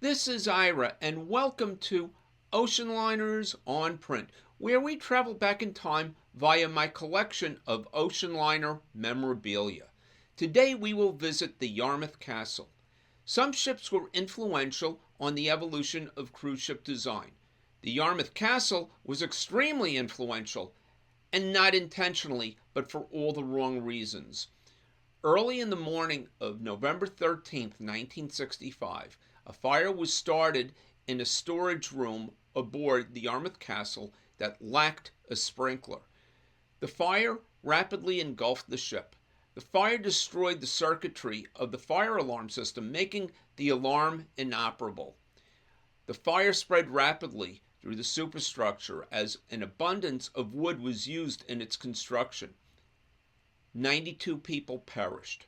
This is Ira, and welcome to Ocean Liners on Print, where we travel back in time via my collection of ocean liner memorabilia. Today we will visit the Yarmouth Castle. Some ships were influential on the evolution of cruise ship design. The Yarmouth Castle was extremely influential, and not intentionally, but for all the wrong reasons. Early in the morning of November 13th, 1965, a fire was started in a storage room aboard the Yarmouth Castle that lacked a sprinkler. The fire rapidly engulfed the ship. The fire destroyed the circuitry of the fire alarm system, making the alarm inoperable. The fire spread rapidly through the superstructure as an abundance of wood was used in its construction. 92 people perished.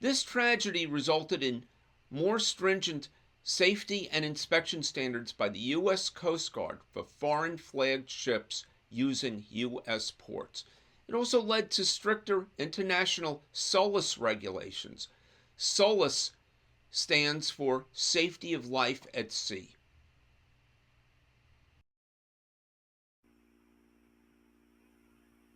This tragedy resulted in more stringent safety and inspection standards by the U.S. Coast Guard for foreign flagged ships using U.S. ports. It also led to stricter international SOLAS regulations. SOLAS stands for Safety of Life at Sea.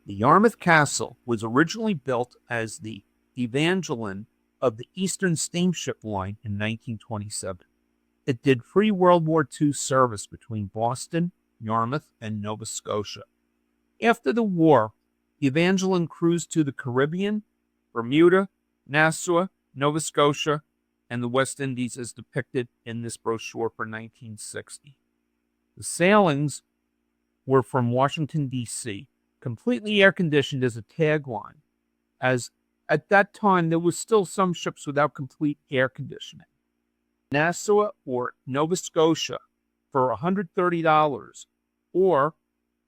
The Yarmouth Castle was originally built as the Evangeline of the Eastern Steamship Line in 1927. It did free World War II service between Boston, Yarmouth, and Nova Scotia. After the war, the Evangeline cruised to the Caribbean, Bermuda, Nassau, Nova Scotia, and the West Indies as depicted in this brochure for 1960. The sailings were from Washington, D.C., completely air-conditioned as a tagline, as at that time there was still some ships without complete air conditioning. Nassau or Nova Scotia for $130, or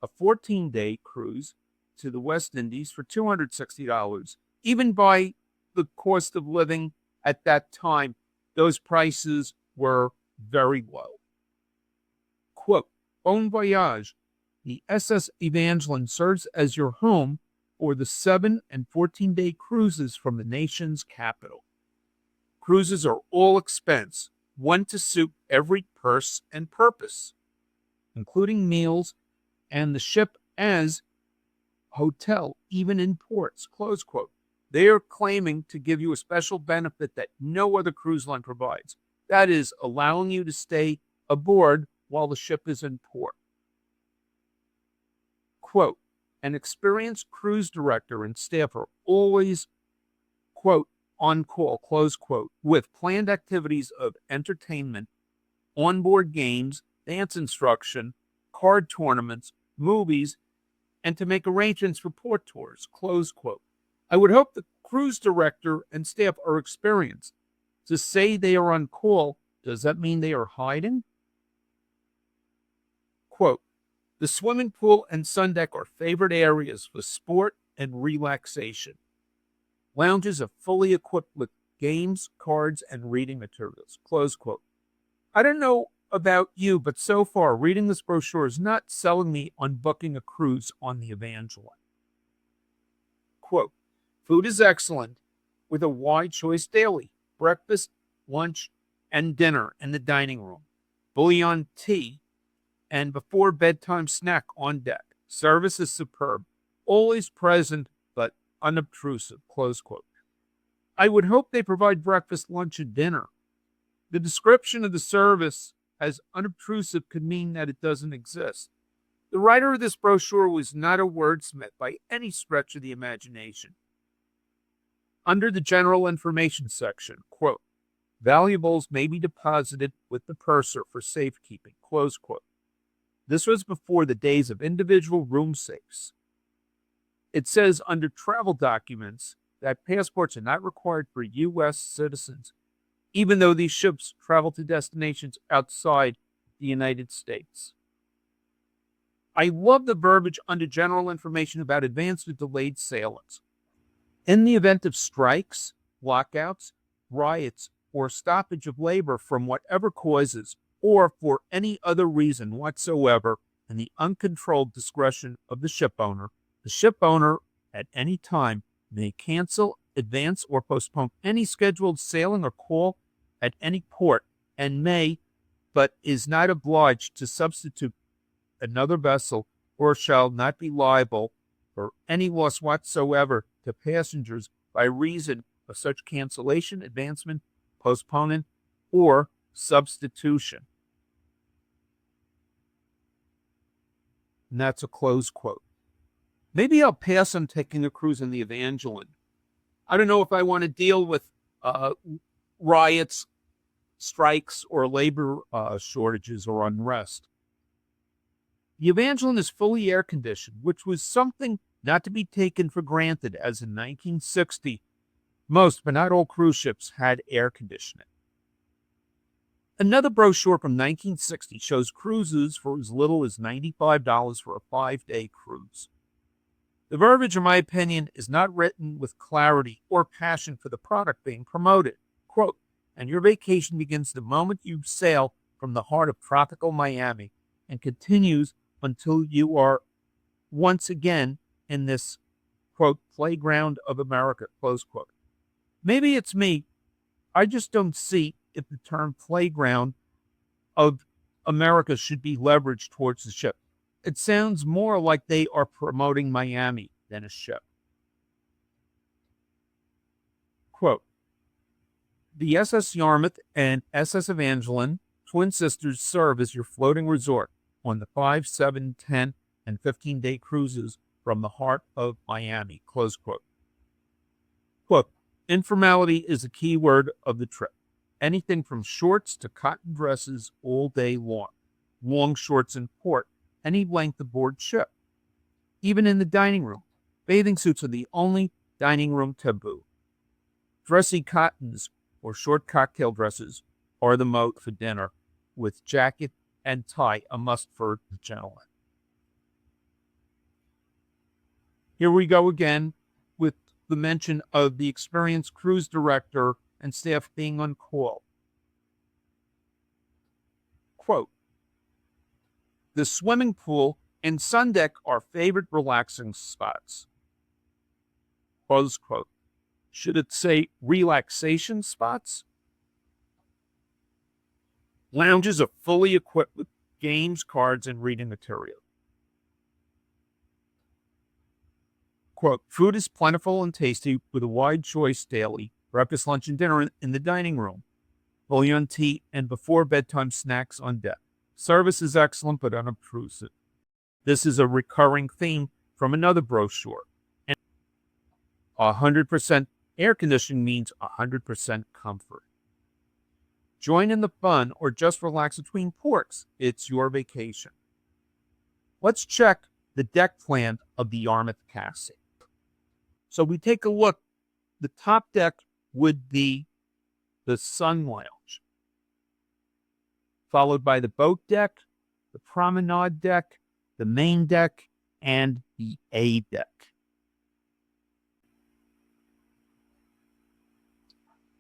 a 14-day cruise to the West Indies for $260. Even by the cost of living at that time, those prices were very low. Quote, Bon voyage. The SS Evangeline serves as your home for the 7 and 14-day cruises from the nation's capital. Cruises are all expense, one to suit every purse and purpose, including meals and the ship as hotel, even in ports, close quote. They are claiming to give you a special benefit that no other cruise line provides. That is, allowing you to stay aboard while the ship is in port. Quote, an experienced cruise director and staff are always, quote, on call, close quote, with planned activities of entertainment, onboard games, dance instruction, card tournaments, movies, and to make arrangements for port tours, close quote. I would hope the cruise director and staff are experienced. To say they are on call, does that mean they are hiding? Quote, the swimming pool and sun deck are favorite areas for sport and relaxation. Lounges are fully equipped with games, cards, and reading materials. Close quote. I don't know about you, but so far, reading this brochure is not selling me on booking a cruise on the Evangeline. Quote, food is excellent with a wide choice daily. Breakfast, lunch, and dinner in the dining room. Bouillon tea and before bedtime snack on deck. Service is superb, always present but unobtrusive, close quote. I would hope they provide breakfast, lunch, and dinner. The description of the service as unobtrusive could mean that it doesn't exist. The writer of this brochure was not a wordsmith by any stretch of the imagination. Under the general information section, quote, valuables may be deposited with the purser for safekeeping, close quote. This was before the days of individual room safes. It says under travel documents that passports are not required for U.S. citizens, even though these ships travel to destinations outside the United States. I love the verbiage under general information about advanced or delayed sailings. In the event of strikes, lockouts, riots, or stoppage of labor from whatever causes, or for any other reason whatsoever, in the uncontrolled discretion of the ship owner at any time may cancel, advance, or postpone any scheduled sailing or call at any port and may, but is not obliged to substitute another vessel, or shall not be liable for any loss whatsoever to passengers by reason of such cancellation, advancement, postponement, or substitution. And that's a close quote. Maybe I'll pass on taking a cruise in the Evangeline. I don't know if I want to deal with riots, strikes, or labor shortages or unrest. The Evangeline is fully air conditioned, which was something not to be taken for granted, as in 1960, most but not all cruise ships had air conditioning. Another brochure from 1960 shows cruises for as little as $95 for a 5-day cruise. The verbiage, in my opinion, is not written with clarity or passion for the product being promoted. Quote, and your vacation begins the moment you sail from the heart of tropical Miami and continues until you are once again in this, quote, playground of America, close quote. Maybe it's me. I just don't see if the term playground of America should be leveraged towards the ship. It sounds more like they are promoting Miami than a ship. Quote, the SS Yarmouth and SS Evangeline, twin sisters, serve as your floating resort on the 5, 7, 10, and 15-day cruises from the heart of Miami, close quote. Quote, informality is a key word of the trip. Anything from shorts to cotton dresses all day long. Long shorts in port, any length aboard ship. Even in the dining room, bathing suits are the only dining room taboo. Dressy cottons or short cocktail dresses are the mode for dinner, with jacket and tie a must for the gentleman. Here we go again with the mention of the experienced cruise director and staff being on call. Quote, the swimming pool and sun deck are favorite relaxing spots. Close quote. Should it say relaxation spots? Lounges are fully equipped with games, cards, and reading material. Quote, food is plentiful and tasty with a wide choice daily, breakfast, lunch, and dinner in the dining room, bouillon, tea, and before bedtime snacks on deck. Service is excellent but unobtrusive. This is a recurring theme from another brochure. And 100% air conditioning means 100% comfort. Join in the fun or just relax between ports. It's your vacation. Let's check the deck plan of the Yarmouth Castle. So we take a look. The top deck would be the sun lounge, followed by the boat deck, the promenade deck, the main deck, and the A deck.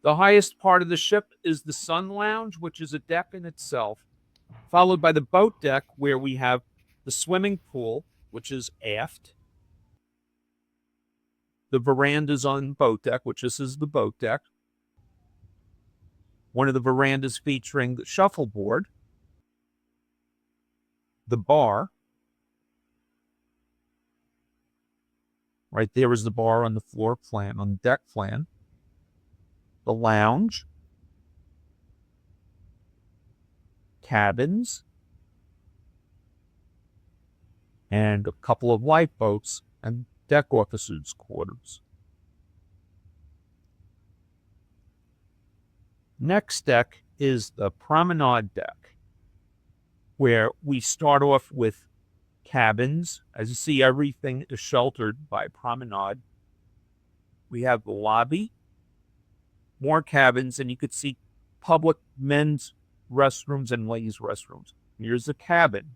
The highest part of the ship is the sun lounge, which is a deck in itself, followed by the boat deck, where we have the swimming pool, which is aft, the verandas on boat deck, which this is the boat deck, one of the verandas featuring the shuffleboard, the bar. Right there is the bar on the floor plan, on the deck plan. The lounge, cabins, and a couple of lifeboats and deck officers' quarters. Next deck is the promenade deck, where we start off with cabins. As you see, everything is sheltered by promenade. We have the lobby, more cabins, and you could see public men's restrooms and ladies' restrooms. Here's a cabin.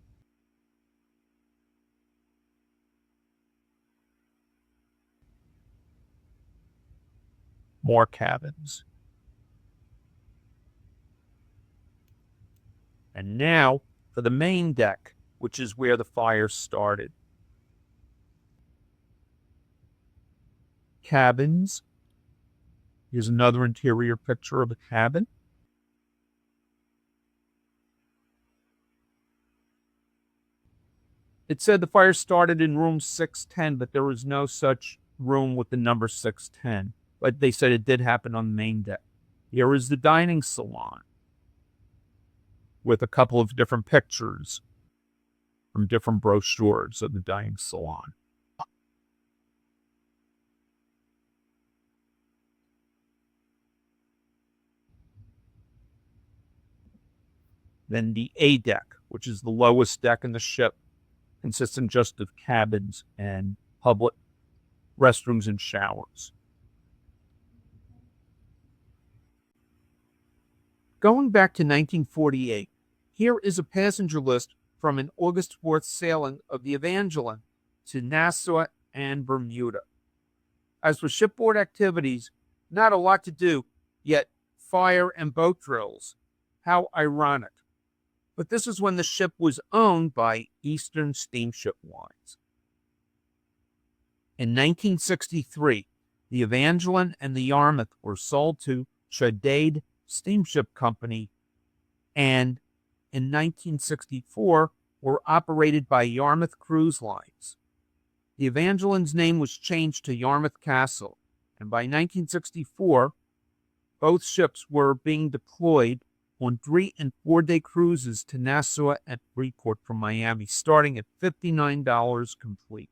More cabins. And now for the main deck, which is where the fire started. Cabins. Here's another interior picture of a cabin. It said the fire started in room 610, but there was no such room with the number 610. But they said it did happen on the main deck. Here is the dining salon with a couple of different pictures from different brochures of the dining salon. Then the A deck, which is the lowest deck in the ship, consisting just of cabins and public restrooms and showers. Going back to 1948, here is a passenger list from an August 4th sailing of the Evangeline to Nassau and Bermuda. As for shipboard activities, not a lot to do, yet fire and boat drills. How ironic. But this is when the ship was owned by Eastern Steamship Lines. In 1963, the Evangeline and the Yarmouth were sold to Tradade Steamship Company, and in 1964 were operated by Yarmouth Cruise Lines. The Evangeline's name was changed to Yarmouth Castle, and by 1964, both ships were being deployed on 3- and 4-day cruises to Nassau and Freeport from Miami, starting at $59 complete.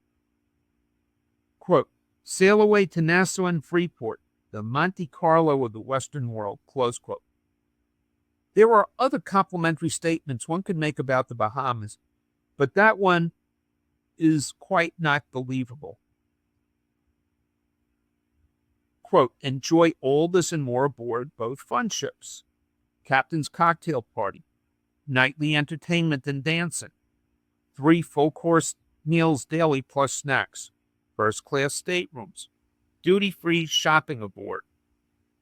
Quote, sail away to Nassau and Freeport, the Monte Carlo of the Western world, close quote. There are other complimentary statements one could make about the Bahamas, but that one is quite not believable. Quote, enjoy all this and more aboard both fun ships. Captain's cocktail party, nightly entertainment and dancing, 3 full-course meals daily plus snacks, first-class staterooms, duty-free shopping aboard,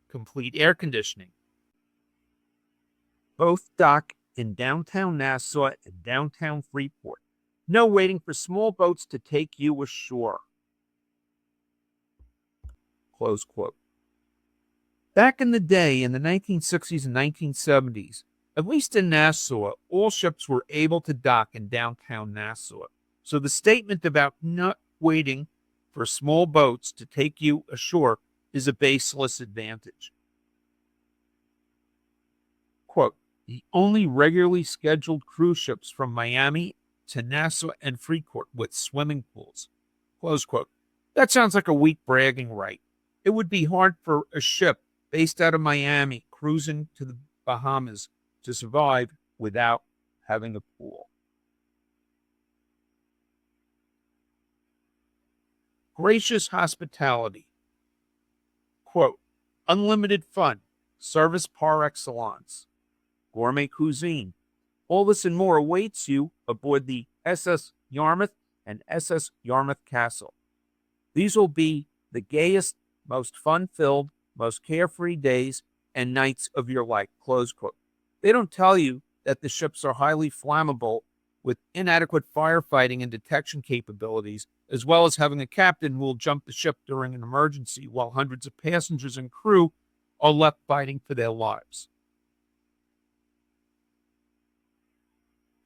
complete air conditioning. Both dock in downtown Nassau and downtown Freeport. No waiting for small boats to take you ashore. Close quote. Back in the day, in the 1960s and 1970s, at least in Nassau, all ships were able to dock in downtown Nassau. So the statement about not waiting for small boats to take you ashore is a baseless advantage. Quote, the only regularly scheduled cruise ships from Miami to Nassau and Freeport with swimming pools. Close quote. That sounds like a weak bragging right. It would be hard for a ship based out of Miami cruising to the Bahamas to survive without having a pool. Gracious hospitality. Quote, unlimited fun, service par excellence, gourmet cuisine. All this and more awaits you aboard the SS Yarmouth and SS Yarmouth Castle. These will be the gayest, most fun-filled, most carefree days and nights of your life, close quote. They don't tell you that the ships are highly flammable with inadequate firefighting and detection capabilities, as well as having a captain who will jump the ship during an emergency while hundreds of passengers and crew are left fighting for their lives.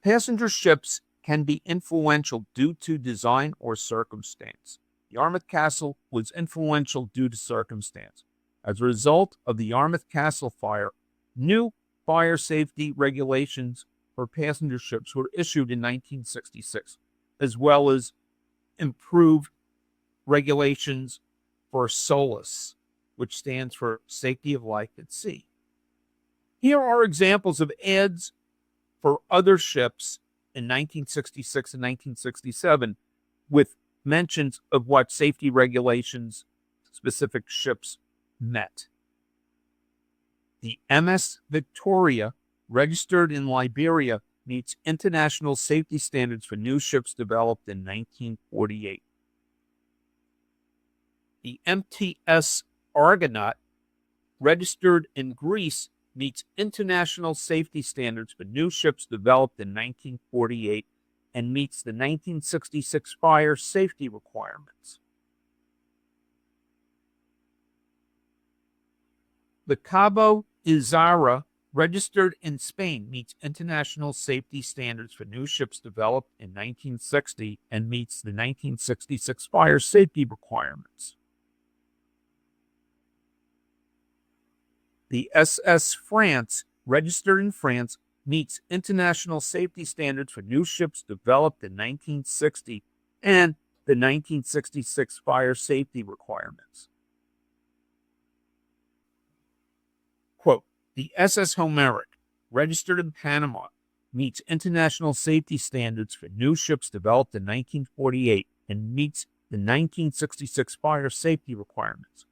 Passenger ships can be influential due to design or circumstance. Yarmouth Castle was influential due to circumstance. As a result of the Yarmouth Castle fire, new fire safety regulations for passenger ships were issued in 1966, as well as improved regulations for SOLAS, which stands for Safety of Life at Sea. Here are examples of ads for other ships in 1966 and 1967 with mentions of what safety regulations specific ships met. The MS Victoria, registered in Liberia, meets international safety standards for new ships developed in 1948. The MTS Argonaut, registered in Greece, meets international safety standards for new ships developed in 1948 and meets the 1966 fire safety requirements. The Cabo Izara Registered in Spain, meets international safety standards for new ships developed in 1960 and meets the 1966 fire safety requirements. The SS France, registered in France, meets international safety standards for new ships developed in 1960 and the 1966 fire safety requirements. Quote, the SS Homeric, registered in Panama, meets international safety standards for new ships developed in 1948 and meets the 1966 fire safety requirements.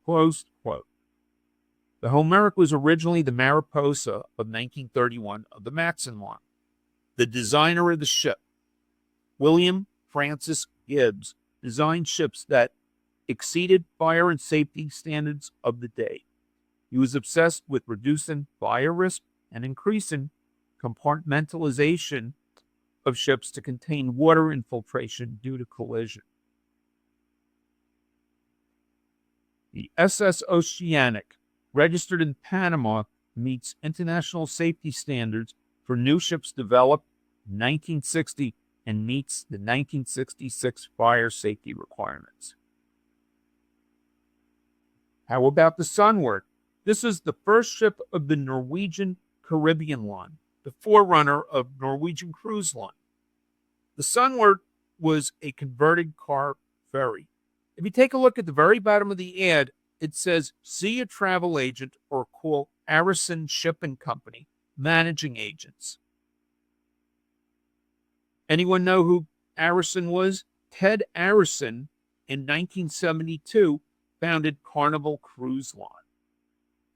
Close quote. The Homeric was originally the Mariposa of 1931 of the Matson line. The designer of the ship, William Francis Gibbs, designed ships that exceeded fire and safety standards of the day. He was obsessed with reducing fire risk and increasing compartmentalization of ships to contain water infiltration due to collision. The SS Oceanic, registered in Panama, meets international safety standards for new ships developed in 1960 and meets the 1966 fire safety requirements. How about the Sunward? This is the first ship of the Norwegian Caribbean Line, the forerunner of Norwegian Cruise Line. The Sunward was a converted car ferry. If you take a look at the very bottom of the ad, it says, see a travel agent or call Arison Shipping Company, managing agents. Anyone know who Arison was? Ted Arison, in 1972, founded Carnival Cruise Line.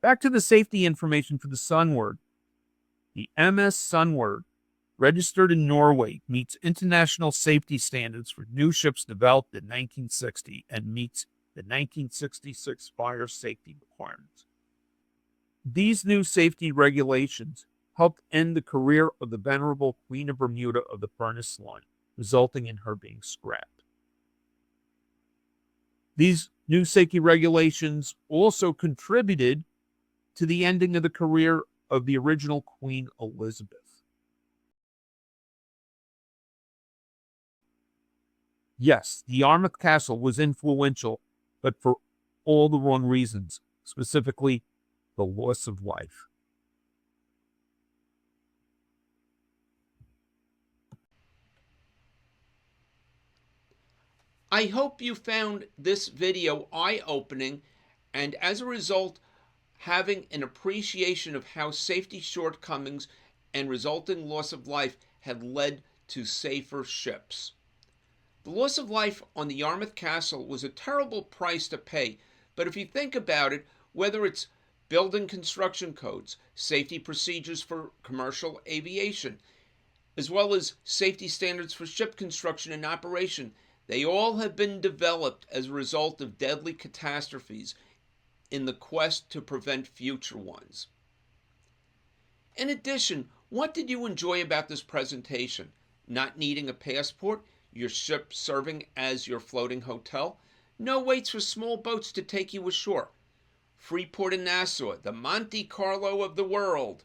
Back to the safety information for the Sunward. The MS Sunward, registered in Norway, meets international safety standards for new ships developed in 1960 and meets the 1966 fire safety requirements. These new safety regulations helped end the career of the venerable Queen of Bermuda of the Furnace Line, resulting in her being scrapped. These new safety regulations also contributed to the ending of the career of the original Queen Elizabeth. Yes, the Yarmouth Castle was influential, but for all the wrong reasons, specifically the loss of life. I hope you found this video eye-opening and as a result having an appreciation of how safety shortcomings and resulting loss of life had led to safer ships. The loss of life on the Yarmouth Castle was a terrible price to pay, but if you think about it, whether it's building construction codes, safety procedures for commercial aviation, as well as safety standards for ship construction and operation, they all have been developed as a result of deadly catastrophes in the quest to prevent future ones. In addition, what did you enjoy about this presentation? Not needing a passport, your ship serving as your floating hotel, no waits for small boats to take you ashore, Freeport and Nassau, the Monte Carlo of the world,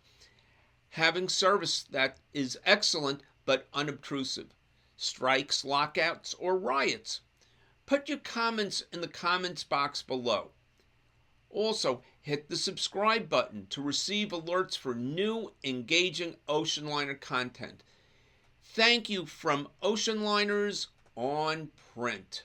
having service that is excellent but unobtrusive, strikes, lockouts, or riots. Put your comments in the comments box below. Also, hit the subscribe button to receive alerts for new, engaging ocean liner content. Thank you from Ocean Liners on Print.